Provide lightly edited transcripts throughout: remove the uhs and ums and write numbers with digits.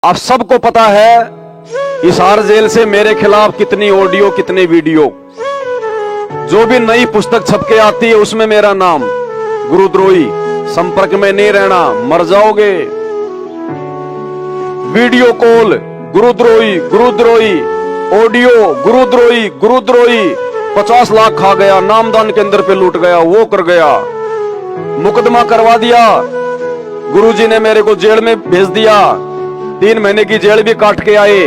आप सबको पता है हिसार जेल से मेरे खिलाफ कितनी ऑडियो कितने वीडियो, जो भी नई पुस्तक छप के आती है उसमें मेरा नाम गुरुद्रोही, संपर्क में नहीं रहना मर जाओगे, वीडियो कॉल गुरुद्रोही गुरुद्रोही, ऑडियो गुरुद्रोही गुरुद्रोही, 50 लाख खा गया, नामदान केंद्र पे लूट गया, वो कर गया, मुकदमा करवा दिया, गुरुजी ने मेरे को जेल में भेज दिया, 3 महीने की जेल भी काट के आए।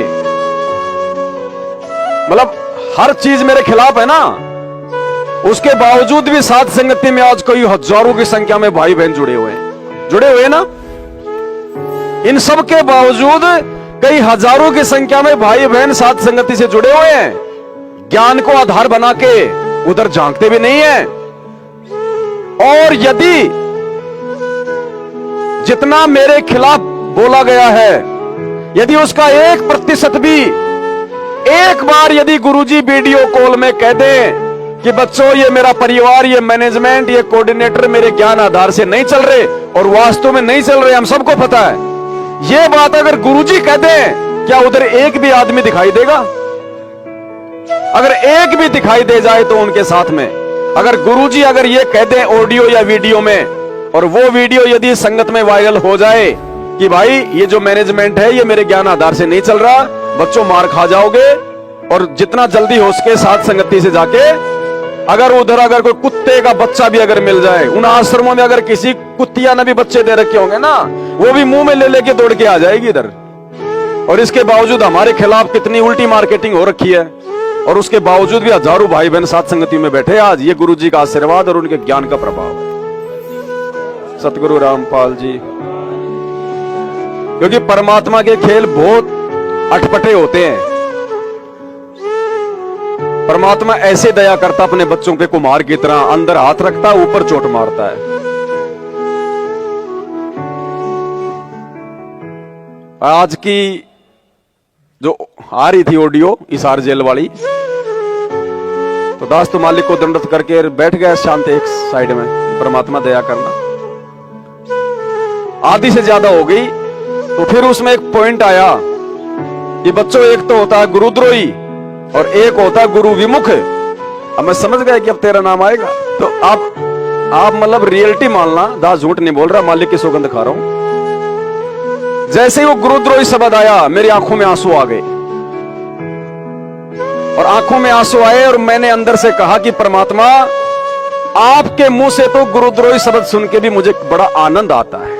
मतलब हर चीज मेरे खिलाफ है ना, उसके बावजूद भी साध संगति में आज कई हजारों की संख्या में भाई बहन जुड़े हुए ना। इन सब के बावजूद कई हजारों की संख्या में भाई बहन साध संगति से जुड़े हुए हैं, ज्ञान को आधार बना के उधर झांकते भी नहीं है। और यदि जितना मेरे खिलाफ बोला गया है, यदि उसका 1% भी एक बार यदि गुरुजी वीडियो कॉल में कह दें कि बच्चों ये मेरा परिवार, ये मैनेजमेंट, ये कोऑर्डिनेटर मेरे ज्ञान आधार से नहीं चल रहे और वास्तव में नहीं चल रहे, हम सबको पता है, ये बात अगर गुरुजी कह दें, क्या उधर एक भी आदमी दिखाई देगा? अगर एक भी दिखाई दे जाए तो उनके साथ में, अगर गुरुजी अगर ये कह दें ऑडियो या वीडियो में, और वो वीडियो यदि संगत में वायरल हो जाए कि भाई ये जो मैनेजमेंट है ये मेरे ज्ञान आधार से नहीं चल रहा, बच्चों मार खा जाओगे, और जितना जल्दी हो सके साथ संगति से जाके अगर उधर अगर कोई कुत्ते का बच्चा भी अगर मिल जाए, उन आश्रमों में अगर किसी कुत्तिया ने भी बच्चे दे रखे होंगे ना, वो भी मुंह में ले लेके दौड़ के आ जाएगी इधर। और इसके बावजूद हमारे खिलाफ कितनी उल्टी मार्केटिंग हो रखी है, और उसके बावजूद भी हजारों भाई बहन साथ संगति में बैठे आज। ये गुरुजी का आशीर्वाद और उनके ज्ञान का प्रभाव है, सतगुरु रामपाल जी। क्योंकि परमात्मा के खेल बहुत अटपटे होते हैं। परमात्मा ऐसे दया करता अपने बच्चों पे कुम्हार की तरह, अंदर हाथ रखता ऊपर चोट मारता है। आज की जो आ रही थी ऑडियो हिसार जेल वाली, तो दास तो मालिक को दंडवत करके बैठ गया शांत एक साइड में, परमात्मा दया करना। आधी से ज्यादा हो गई, तो फिर उसमें एक पॉइंट आया कि बच्चों एक तो होता है गुरुद्रोही और एक होता है गुरु विमुख। अब मैं समझ गया कि अब तेरा नाम आएगा, तो आप मतलब रियलिटी मानना, दास झूठ नहीं बोल रहा, मालिक की सौगंध खा रहा हूं। जैसे ही वो गुरुद्रोही शब्द आया, मेरी आंखों में आंसू आ गए, और आंखों में आंसू आए, और मैंने अंदर से कहा कि परमात्मा आपके मुंह से तो गुरुद्रोही शब्द सुन के भी मुझे बड़ा आनंद आता है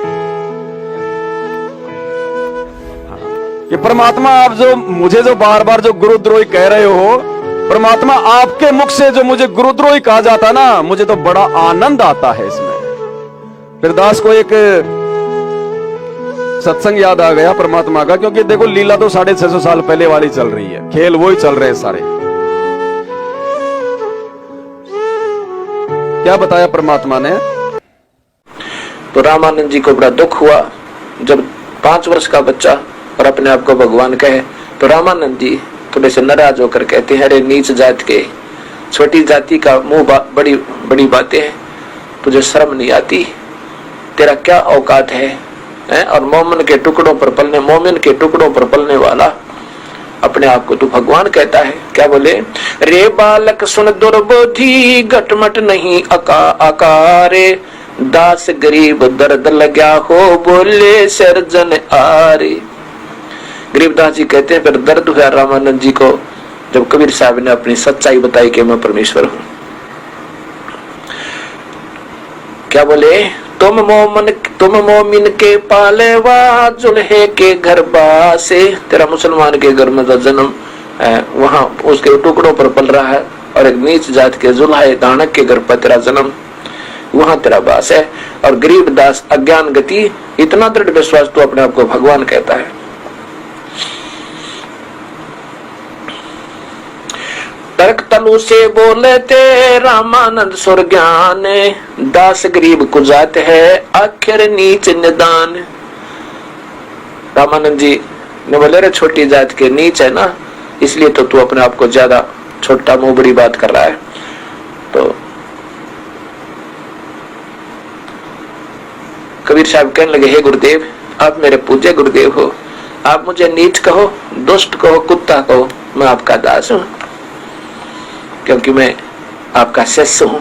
कि परमात्मा आप जो मुझे जो बार बार जो गुरुद्रोही कह रहे हो, परमात्मा आपके मुख से जो मुझे गुरुद्रोही कहा जाता ना, मुझे तो बड़ा आनंद आता है इसमें। फिर दास को एक सत्संग याद आ गया परमात्मा का, क्योंकि देखो लीला तो 650 साल पहले वाली चल रही है, खेल वही चल रहे हैं सारे। क्या बताया परमात्मा ने? तो रामानंद जी को बड़ा दुख हुआ जब 5 वर्ष का बच्चा और अपने आप को भगवान कहे, तो रामानंद जी थोड़े से नाराज होकर कहते हैं, अरे नीच जात के, छोटी जाति का मुंह बड़ी बड़ी बातें हैं, तुझे शर्म नहीं आती? तेरा क्या औकात है? और मोमिन के टुकड़ों पर पलने वाला अपने आप को तू भगवान कहता है। क्या बोले? रे बालक सुन दुर्बोधी, घटमट नहीं आकारे, दास गरीब दर्द लगा हो, बोले सर्जन आरे। गरीबदास जी कहते हैं फिर दर्द हुआ रामानंद जी को जब कबीर साहब ने अपनी सच्चाई बताई कि मैं परमेश्वर हूं। क्या बोले? तुम मोमिन के पालेवा, जुल्हे के घर बासे। तेरा मुसलमान के घर में जो जन्म है वहां उसके टुकड़ों पर पल रहा है, और एक नीच जात के जुल्हे दानक के घर पर तेरा जन्म, वहां तेरा बास है। और गरीब दास अज्ञान गति, इतना दृढ़ विश्वास तो अपने आप को भगवान कहता है। तर्क तलु से बोले थे रामानंद सुर ज्ञान, दास गरीब कुजात है आखिर नीच निदान। रामानंद जी ने बोले, रे छोटी जात के नीच है ना, इसलिए तो तू अपने आप को ज्यादा छोटा मुंह बड़ी बात कर रहा है। तो कबीर साहब कहने लगे, हे गुरुदेव, आप मेरे पूज्य गुरुदेव हो, आप मुझे नीच कहो, दुष्ट कहो, कुत्ता कहो, मैं आपका दास हूं, क्योंकि मैं आपका शिष्य हूं।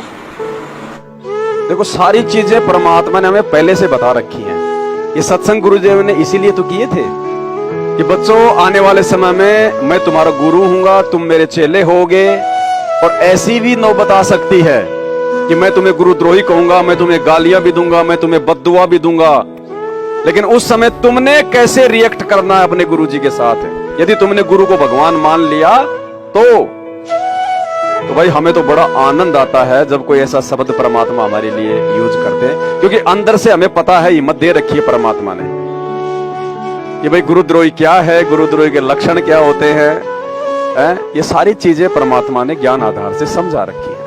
देखो सारी चीजें परमात्मा ने हमें पहले से बता रखी हैं। ये सत्संग गुरुदेव ने इसीलिए तो किए थे कि बच्चों आने वाले समय में मैं तुम्हारा गुरु हूंगा, तुम मेरे चेले होगे। और ऐसी भी नौबत आ सकती है कि मैं तुम्हें गुरुद्रोही कहूंगा, मैं तुम्हें गालियां भी दूंगा, मैं तुम्हें बद्दुआ भी दूंगा, लेकिन उस समय तुमने कैसे रिएक्ट करना है अपने गुरु जी के साथ। यदि तुमने गुरु को भगवान मान लिया तो भाई हमें तो बड़ा आनंद आता है जब कोई ऐसा शब्द परमात्मा हमारे लिए यूज करते हैं, क्योंकि अंदर से हमें पता है, हिम्मत दे रखी है परमात्मा ने कि भाई गुरुद्रोही क्या है, गुरुद्रोही के लक्षण क्या होते हैं। ये सारी चीजें परमात्मा ने ज्ञान आधार से समझा रखी है।